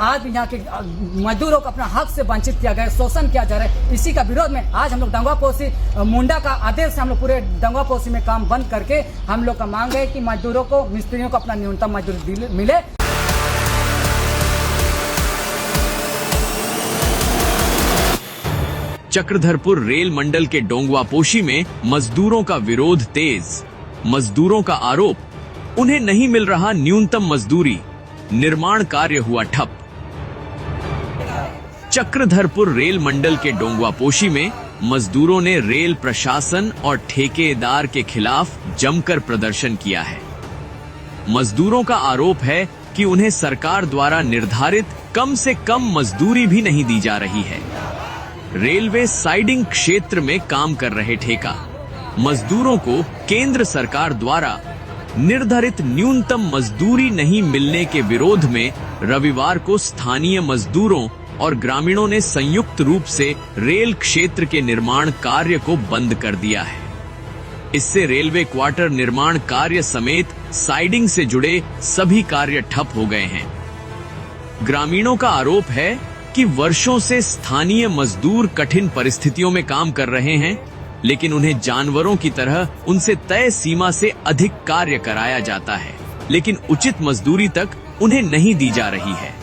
आज यहाँ के मजदूरों को अपना हक से वंचित किया गया, शोषण किया जा रहा है। इसी का विरोध में आज हम लोग दंगापोशी मुंडा का आदेश से हम लोग पूरे दंगापोशी में काम बंद करके हम लोग का मांग है कि मजदूरों को, मिस्त्रियों को अपना न्यूनतम मजदूरी मिले। चक्रधरपुर रेल मंडल के डोंगवापोशी में मजदूरों का विरोध तेज। मजदूरों का आरोप, उन्हें नहीं मिल रहा न्यूनतम मजदूरी, निर्माण कार्य हुआ ठप। चक्रधरपुर रेल मंडल के डोंगवापोशी में मजदूरों ने रेल प्रशासन और ठेकेदार के खिलाफ जमकर प्रदर्शन किया है। मजदूरों का आरोप है कि उन्हें सरकार द्वारा निर्धारित कम से कम मजदूरी भी नहीं दी जा रही है। रेलवे साइडिंग क्षेत्र में काम कर रहे ठेका मजदूरों को केंद्र सरकार द्वारा निर्धारित न्यूनतम मजदूरी नहीं मिलने के विरोध में रविवार को स्थानीय मजदूरों और ग्रामीणों ने संयुक्त रूप से रेल क्षेत्र के निर्माण कार्य को बंद कर दिया है। इससे रेलवे क्वार्टर निर्माण कार्य समेत साइडिंग से जुड़े सभी कार्य ठप हो गए हैं। ग्रामीणों का आरोप है कि वर्षों से स्थानीय मजदूर कठिन परिस्थितियों में काम कर रहे हैं, लेकिन उन्हें जानवरों की तरह उनसे तय सीमा से अधिक कार्य कराया जाता है, लेकिन उचित मजदूरी तक उन्हें नहीं दी जा रही है।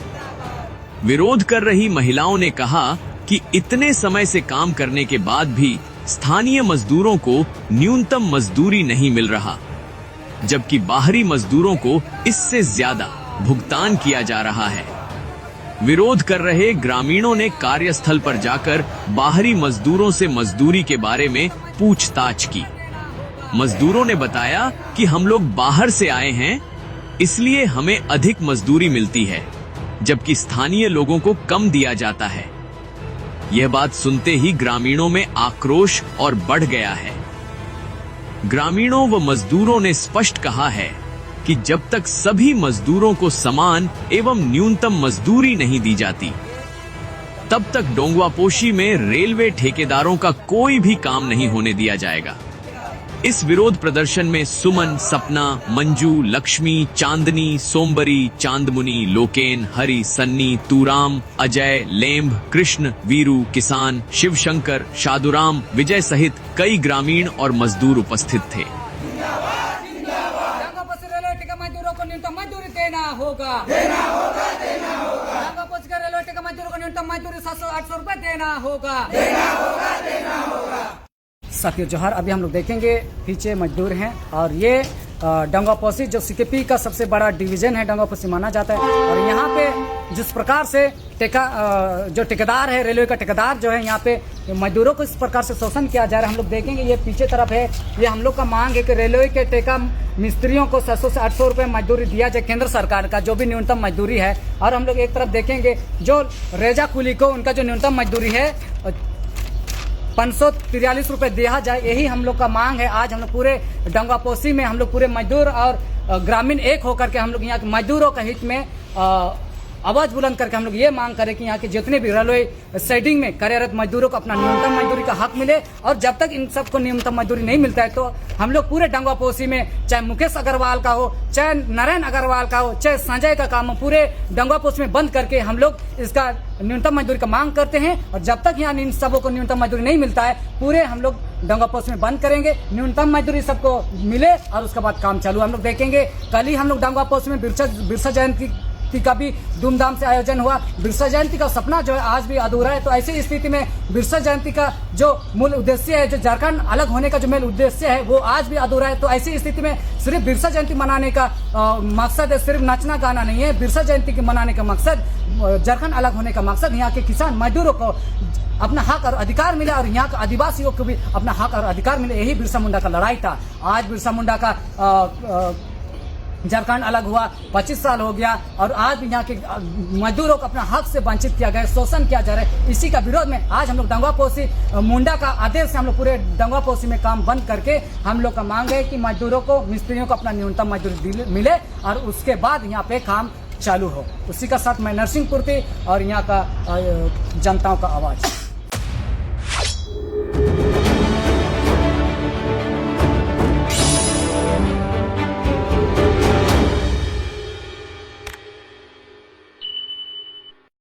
विरोध कर रही महिलाओं ने कहा कि इतने समय से काम करने के बाद भी स्थानीय मजदूरों को न्यूनतम मजदूरी नहीं मिल रहा, जबकि बाहरी मजदूरों को इससे ज्यादा भुगतान किया जा रहा है। विरोध कर रहे ग्रामीणों ने कार्यस्थल पर जाकर बाहरी मजदूरों से मजदूरी के बारे में पूछताछ की। मजदूरों ने बताया कि हम लोग बाहर से आए हैं, इसलिए हमें अधिक मजदूरी मिलती है, जबकि स्थानीय लोगों को कम दिया जाता है। यह बात सुनते ही ग्रामीणों में आक्रोश और बढ़ गया है। ग्रामीणों व मजदूरों ने स्पष्ट कहा है कि जब तक सभी मजदूरों को समान एवं न्यूनतम मजदूरी नहीं दी जाती, तब तक डोंगवापोशी में रेलवे ठेकेदारों का कोई भी काम नहीं होने दिया जाएगा। इस विरोध प्रदर्शन में सुमन, सपना, मंजू, लक्ष्मी, चांदनी, सोमबरी, चांदमुनि, लोकेन, हरि, सन्नी, तूराम, अजय, लेम्भ, कृष्ण, वीरू, किसान, शिवशंकर, शादुराम, विजय सहित कई ग्रामीण और मजदूर उपस्थित थे। मजदूरों को न्यूनतम मजदूरी देना होगा। रेलवे टिकट मजदूरों को न्यूनतम मजदूरी 700-800 रुपए देना होगा। साथियों जोहार, अभी हम लोग देखेंगे पीछे मजदूर हैं और ये डोंगवापोशी जो सीकेपी का सबसे बड़ा डिवीजन है, डोंगवापोशी माना जाता है। और यहाँ पे जिस प्रकार से जो ठेकेदार है, रेलवे का ठेकेदार जो है, यहाँ पे मजदूरों को इस प्रकार से शोषण किया जा रहा है। हम लोग देखेंगे ये पीछे तरफ है, ये हम लोग का मांग है कि रेलवे के ठेका मिस्त्रियों को 700 से 800 रुपए मजदूरी दिया जाए, केंद्र सरकार का जो भी न्यूनतम मजदूरी है। और हम लोग एक तरफ देखेंगे जो रेजा कुली को उनका जो न्यूनतम मजदूरी है 543 रुपए दिया जाए, यही हम लोग का मांग है। आज हम लोग पूरे डोंगवापोशी में हम लोग पूरे मजदूर और ग्रामीण एक होकर के हम लोग यहाँ के मजदूरों के हित में आवाज बुलंद करके हम लोग ये मांग करें कि यहाँ के जितने भी रेलवे साइडिंग में कार्यरत मजदूरों को अपना न्यूनतम मजदूरी का हक मिले। और जब तक इन सबको न्यूनतम मजदूरी नहीं मिलता है, तो हम लोग पूरे डोंगवापोशी में, चाहे मुकेश अग्रवाल का हो, चाहे नारायण अग्रवाल का हो, चाहे संजय का काम हो, पूरे डोंगवापोशी में बंद करके हम लोग इसका न्यूनतम मजदूरी का मांग करते हैं। और जब तक यहाँ इन सबों को न्यूनतम मजदूरी नहीं मिलता है, पूरे हम लोग डोंगवापोशी में बंद करेंगे। न्यूनतम मजदूरी सबको मिले और उसके बाद काम चालू हम लोग देखेंगे। कल ही हम लोग डोंगवापोशी में बिरसा जयंती का भी धूमधाम से आयोजन हुआ। बिरसा जयंती का सपना जो है आज भी अधूरा है। तो ऐसी स्थिति में बिरसा जयंती का जो मूल उद्देश्य है, जो झारखंड अलग होने का जो मूल उद्देश्य है, वो आज भी अधूरा है। तो ऐसी स्थिति में सिर्फ बिरसा जयंती मनाने का मकसद है, सिर्फ नचना गाना नहीं है। बिरसा जयंती के मनाने का मकसद, झारखंड अलग होने का मकसद यहाँ के किसान मजदूरों को अपना हक और अधिकार मिले और यहाँ के आदिवासियों को भी अपना हक और अधिकार मिले। यही बिरसा मुंडा का लड़ाई था। आज बिरसा मुंडा का झारखंड अलग हुआ 25 साल हो गया और आज भी यहाँ के मजदूरों को अपना हक से वंचित किया गया, शोषण किया जा रहा है। इसी का विरोध में आज हम लोग दंगापोशी मुंडा का आदेश से हम लोग पूरे दंगापोशी में काम बंद करके हम लोग का मांग है कि मजदूरों को, मिस्त्रियों को अपना न्यूनतम मजदूरी मिले और उसके बाद यहाँ पे काम चालू हो। उसी का साथ मैं नरसिंहपुर थी और यहाँ का जनताओं का आवाज।